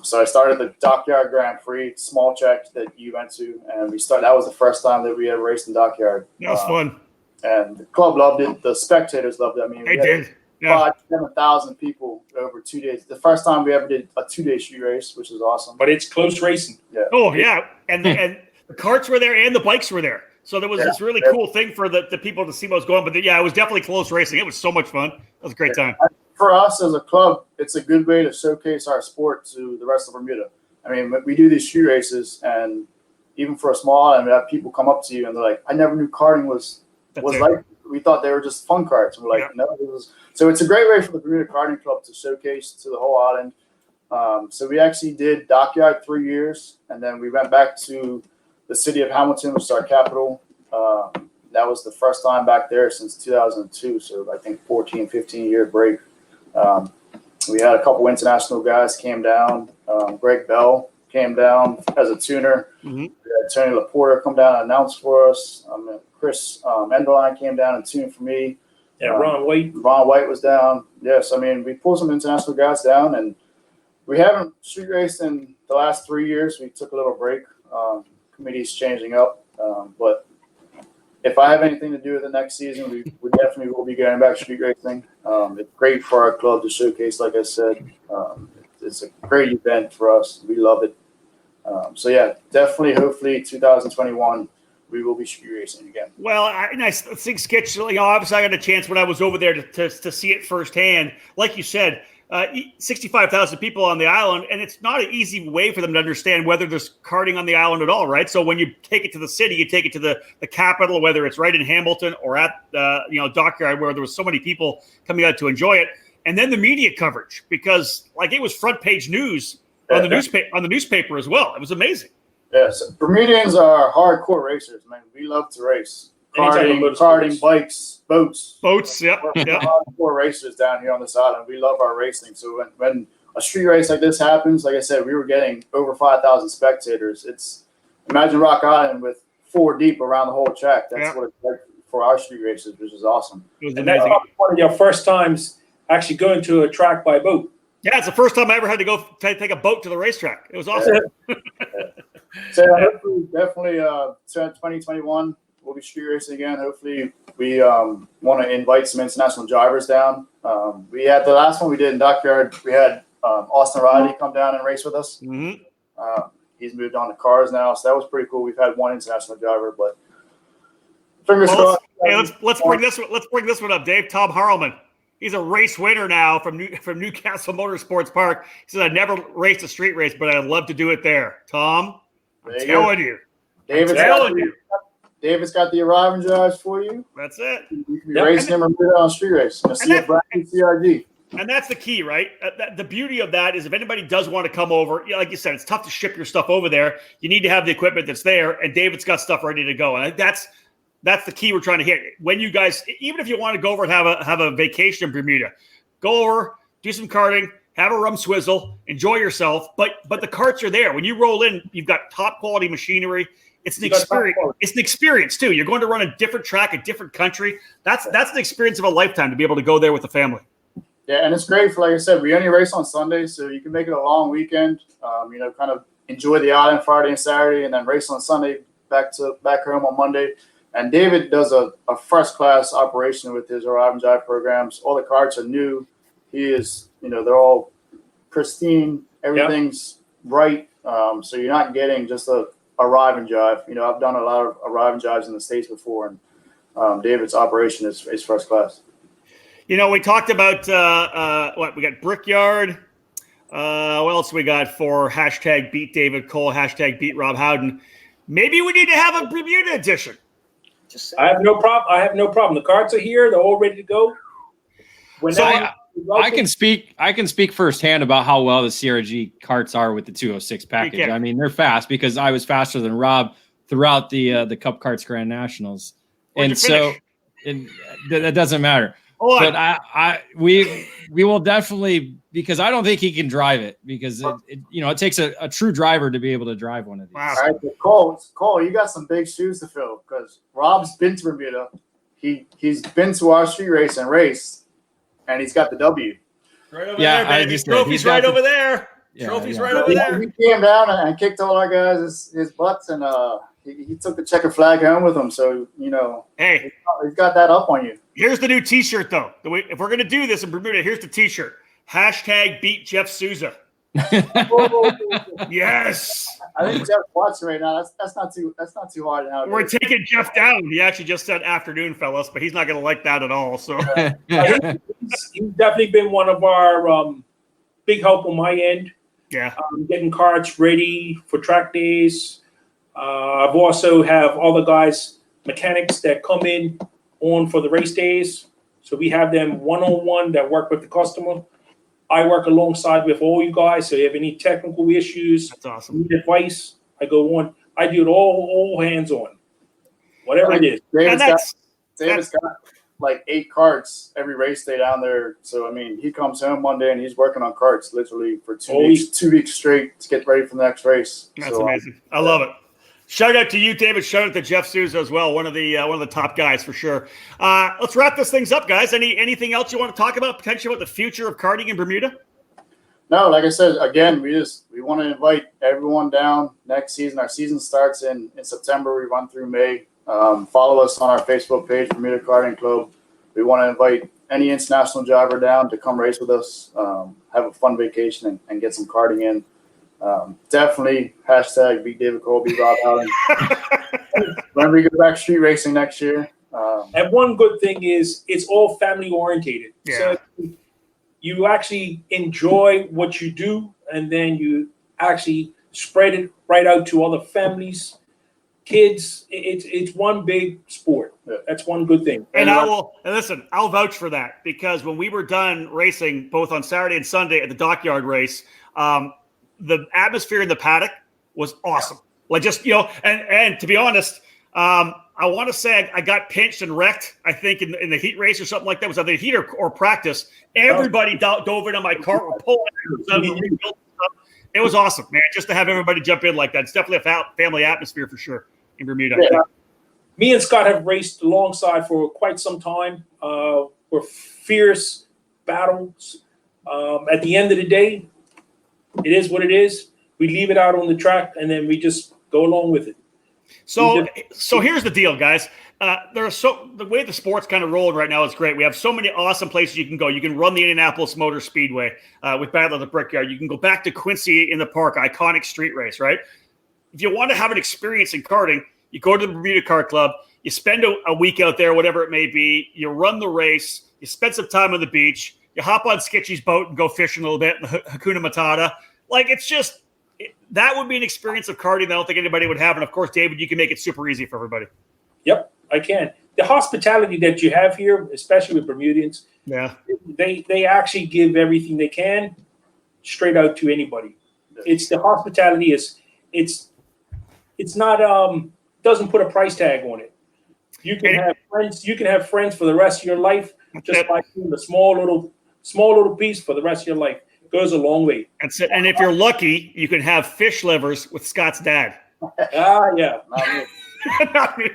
So I started the Dockyard Grand Prix, small check that you went to, and that was the first time that we ever raced in Dockyard. That was fun. And the club loved it. The spectators loved it. I mean, they did. Yeah. 7,000 people over 2 days. The first time we ever did a 2-day street race, which was awesome. But it's close racing. Yeah. Oh, yeah. And the carts were there and the bikes were there. So there was this really cool thing for the people to see what was going on. But it was definitely close racing. It was so much fun. It was a great time. For us as a club, it's a good way to showcase our sport to the rest of Bermuda. I mean, we do these street races, and even for a small island, we have people come up to you and they're like, "I never knew karting was like." We thought they were just fun carts. And we're like, "No, it was." So it's a great way for the Bermuda Karting Club to showcase to the whole island. So we actually did Dockyard 3 years, and then we went back to the city of Hamilton, which is our capital. That was the first time back there since 2002. So I think 14, 15-year break. We had a couple international guys came down. Greg Bell came down as a tuner. Mm-hmm. We had Tony Laporta come down and announce for us. Chris Enderline came down and tuned for me. Yeah, Ron White. Ron White was down. Yes, I mean, we pulled some international guys down, and we haven't street raced in the last 3 years. We took a little break. Committee's changing up. But if I have anything to do with the next season, we definitely will be going back street racing. It's great for our club to showcase, like I said. It's a great event for us. We love it. So, yeah, definitely, hopefully, 2021, we will be street racing again. Well, I think Sketch, obviously I got a chance when I was over there to see it firsthand. Like you said, 65,000 people on the island, and it's not an easy way for them to understand whether there's karting on the island at all, right? So when you take it to the city, you take it to the capital, whether it's right in Hamilton or at Dockyard, where there was so many people coming out to enjoy it, and then the media coverage, because it was front page news on the newspaper as well. It was amazing. Yes, Bermudians are hardcore racers, man. We love to race. Karting, bikes, boats. Yeah. We're hardcore racers down here on this island. We love our racing. So when a street race like this happens, like I said, we were getting over 5,000 spectators. Imagine Rock Island with 4 deep around the whole track. That's what it's like for our street races, which is awesome. It was amazing. That's one of your first times actually going to a track by boat. Yeah, it's the first time I ever had to go take a boat to the racetrack. It was awesome. So hopefully, definitely 2021, we'll be street racing again. Hopefully, we want to invite some international drivers down. We had the last one we did in Dockyard. We had Austin Riley come down and race with us. Mm-hmm. He's moved on to cars now, so that was pretty cool. We've had one international driver, but fingers crossed. Hey, let's bring this one up, Dave. Tom Harleman. He's a race winner now from Newcastle Motorsports Park. He says, "I never raced a street race, but I'd love to do it there." Tom, I'm telling you. David's got the arriving drives for you. That's it. You can be racing him on street race. See a brand new CRG. And that's the key, right? The beauty of that is if anybody does want to come over, like you said, it's tough to ship your stuff over there. You need to have the equipment that's there, and David's got stuff ready to go. And that's the key we're trying to hit. When you guys, even if you want to go over and have a vacation in Bermuda, go over, do some karting, have a rum swizzle, enjoy yourself. But the carts are there. When you roll in, you've got top quality machinery. It's an experience. It's an experience too. You're going to run a different track, a different country. That's the experience of a lifetime to be able to go there with the family. Yeah, and it's great for, like I said, we only race on Sundays, so you can make it a long weekend. Kind of enjoy the island Friday and Saturday, and then race on Sunday back home on Monday. And David does a first class operation with his arrive and drive programs. All the carts are new. He is, they're all pristine. Everything's right. So you're not getting just a arrive and drive. I've done a lot of arrive and drives in the States before, and David's operation is first class. We talked about what we got. Brickyard. What else we got for hashtag beat David Cole, hashtag beat Rob Howden? Maybe we need to have a Bermuda edition. I have no problem. The carts are here. They're all ready to go. I can speak firsthand about how well the CRG carts are with the 206 package. I mean, they're fast because I was faster than Rob throughout the Cup Carts Grand Nationals, and so that doesn't matter. But we will definitely, because I don't think he can drive it, because it takes a true driver to be able to drive one of these. Wow. All right, Cole, you got some big shoes to fill, because Rob's been to Bermuda. He's been to our street race and raced, and he's got the W. Right over there, baby. Trophy's right over there. Trophy's right over there. He came down and kicked all our guys his butts, and he took the checker flag home with him. So, hey, he's got that up on you. Here's the new T-shirt, though. If we're going to do this in Bermuda, here's the T-shirt. Hashtag beat Jeff Souza. Yes. I think Jeff's watching right now. That's not too hard. We're taking Jeff down. He actually just said afternoon, fellas, but he's not going to like that at all. So he's definitely been one of our big help on my end. Yeah, getting carts ready for track days. I've also have all the guys, mechanics that come in on for the race days. So we have them one-on-one that work with the customer. I work alongside with all you guys. So if you have any technical issues, that's awesome. Need advice, I go on. I do it all hands on, whatever it is. David's got like 8 carts every race day down there. So, I mean, he comes home one day and he's working on carts literally for 2 weeks straight to get ready for the next race. That's amazing. I love it. Shout out to you, David. Shout out to Jeff Souza as well. One of the top guys for sure. Let's wrap this things up, guys. Anything else you want to talk about potentially about the future of karting in Bermuda? No, like I said, again, we want to invite everyone down next season. Our season starts in September. We run through May. Follow us on our Facebook page, Bermuda Karting Club. We want to invite any international driver down to come race with us, have a fun vacation, and get some karting in. Definitely hashtag beat David Cole, beat Rob Howden. When we go back street racing next year. And one good thing is it's all family orientated. Yeah. So you actually enjoy what you do, and then you actually spread it right out to other families, kids. It's one big sport. That's one good thing. And listen, I'll vouch for that, because when we were done racing both on Saturday and Sunday at the Dockyard race, the atmosphere in the paddock was awesome. Like, just, and to be honest, I want to say I got pinched and wrecked, I think, in the heat race or something like that. It was either heat or practice. Everybody dove into my cart, were pulling it. It was awesome, man, just to have everybody jump in like that. It's definitely a family atmosphere for sure in Bermuda. Yeah. Me and Scott have raced alongside for quite some time. We're fierce battles. At the end of the day, it is what it is. We leave it out on the track, and then we just go along with it. So here's the deal, guys. The way the sport's kind of rolling right now is great. We have so many awesome places you can go. You can run the Indianapolis Motor Speedway with Battle of the Brickyard. You can go back to Quincy in the Park, iconic street race, right? If you want to have an experience in karting, you go to the Bermuda Kart Club. You spend a week out there, whatever it may be. You run the race. You spend some time on the beach. You hop on Sketchy's boat and go fishing a little bit in the Hakuna Matata. Like, it's just that would be an experience of karting that I don't think anybody would have. And of course, David, you can make it super easy for everybody. Yep, I can. The hospitality that you have here, especially with Bermudians, yeah, they actually give everything they can straight out to anybody. It's the hospitality it's not doesn't put a price tag on it. You can have friends. You can have friends for the rest of your life just by doing a small little piece for the rest of your life. Goes a long way. That's it. And if you're lucky, you can have fish livers with Scott's dad. Yeah. Not me.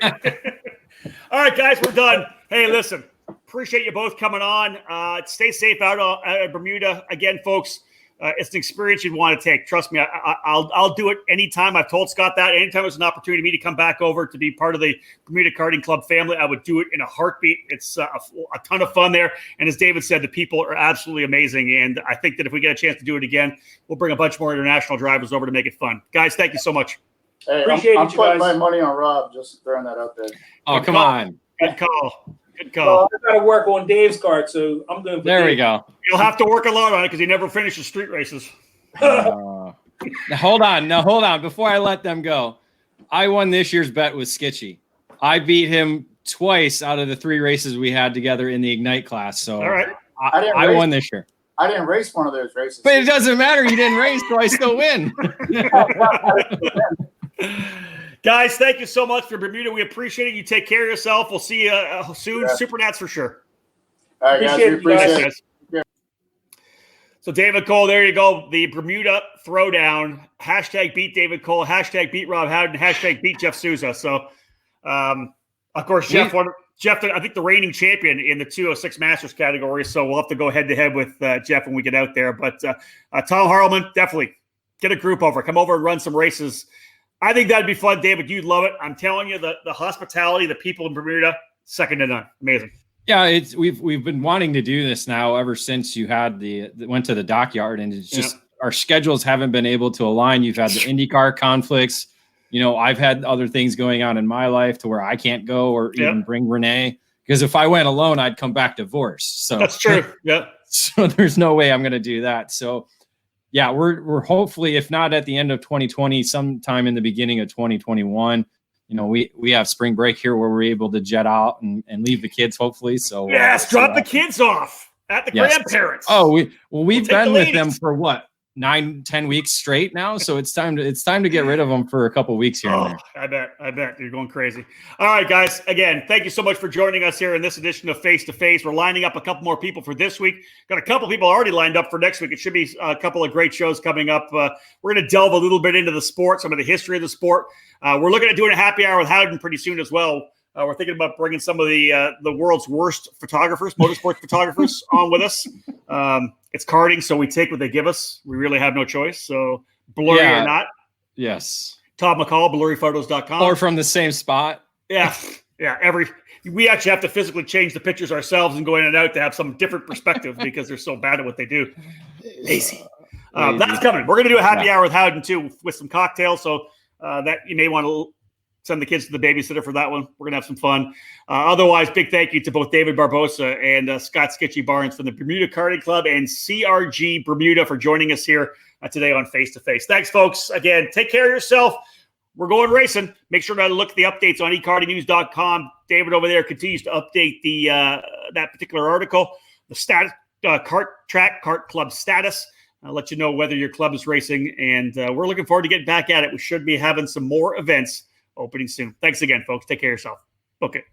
All right, guys, we're done. Hey, listen, appreciate you both coming on. Stay safe out at Bermuda. Again, folks, it's an experience you'd want to take. Trust me, I'll do it anytime. I've told Scott that. Anytime there's an opportunity for me to come back over to be part of the Bermuda Karting Club family, I would do it in a heartbeat. It's a ton of fun there. And as David said, the people are absolutely amazing. And I think that if we get a chance to do it again, we'll bring a bunch more international drivers over to make it fun. Guys, thank you so much. Hey, Appreciate I'm you putting guys. my money on Rob, just throwing that out there. Oh, come on. Good call. Good So call. I got to work on Dave's card, so I'm doing. There we go. You'll have to work a lot on it because he never finishes street races. Now, hold on. Before I let them go, I won this year's bet with Skitchy. I beat him twice out of the 3 races we had together in the Ignite class. So All right. I won this year. I didn't race one of those races. But it doesn't matter. You didn't race, so I still win. Guys, thank you so much for Bermuda. We appreciate it. You take care of yourself. We'll see you soon. Yeah. Super Nats for sure. All right, guys, we Appreciate it, appreciate Thanks, it. guys. Yeah. So David Cole, there you go. The Bermuda Throwdown. Hashtag beat David Cole. Hashtag beat Rob Howden. Hashtag beat Jeff Souza. So, of course, Jeff, I think the reigning champion in the 206 Masters category. So we'll have to go head-to-head with Jeff when we get out there. But Tom Harleman, definitely get a group over. Come over and run some races. I think that'd be fun, David. You'd love it. I'm telling you, the hospitality, the people in Bermuda, second to none. Amazing. Yeah, we've been wanting to do this now ever since you had went to the dockyard, and it's just our schedules haven't been able to align. You've had the IndyCar conflicts. You know, I've had other things going on in my life to where I can't go or even bring Renee, because if I went alone, I'd come back divorced. So that's true. Yeah. So there's no way I'm going to do that. So yeah, we're hopefully, if not at the end of 2020, sometime in the beginning of 2021. You know, we have spring break here where we're able to jet out and leave the kids, hopefully. So yes, drop the kids off at the grandparents. Oh, we've been with them ladies. for what, 9-10 weeks straight now. So it's time to get rid of them for a couple of weeks here and there. I bet you're going crazy. All right, guys. Again, thank you so much for joining us here in this edition of Face to Face. We're lining up a couple more people for this week. Got a couple people already lined up for next week. It should be a couple of great shows coming up. We're going to delve a little bit into the sport, some of the history of the sport. We're looking at doing a happy hour with Howden pretty soon as well. We're thinking about bringing some of the world's worst photographers, motorsports photographers, on with us. It's karting, so we take what they give us. We really have no choice. So blurry or not. Yes. Todd McCall, blurryphotos.com. Or from the same spot. Yeah. We actually have to physically change the pictures ourselves and go in and out to have some different perspective because they're so bad at what they do. Lazy. That's coming. We're going to do a happy hour with Howden too, with some cocktails. So that you may want to send the kids to the babysitter for that one. We're going to have some fun. Otherwise, big thank you to both David Barbosa and Scott Skitchy Barnes from the Bermuda Karting Club and CRG Bermuda for joining us here today on Face to Face. Thanks, folks. Again, take care of yourself. We're going racing. Make sure to look at the updates on ekartingnews.com. David over there continues to update the that particular article, the status, kart club status. I'll let you know whether your club is racing, and we're looking forward to getting back at it. We should be having some more events opening soon. Thanks again, folks. Take care of yourself. Okay.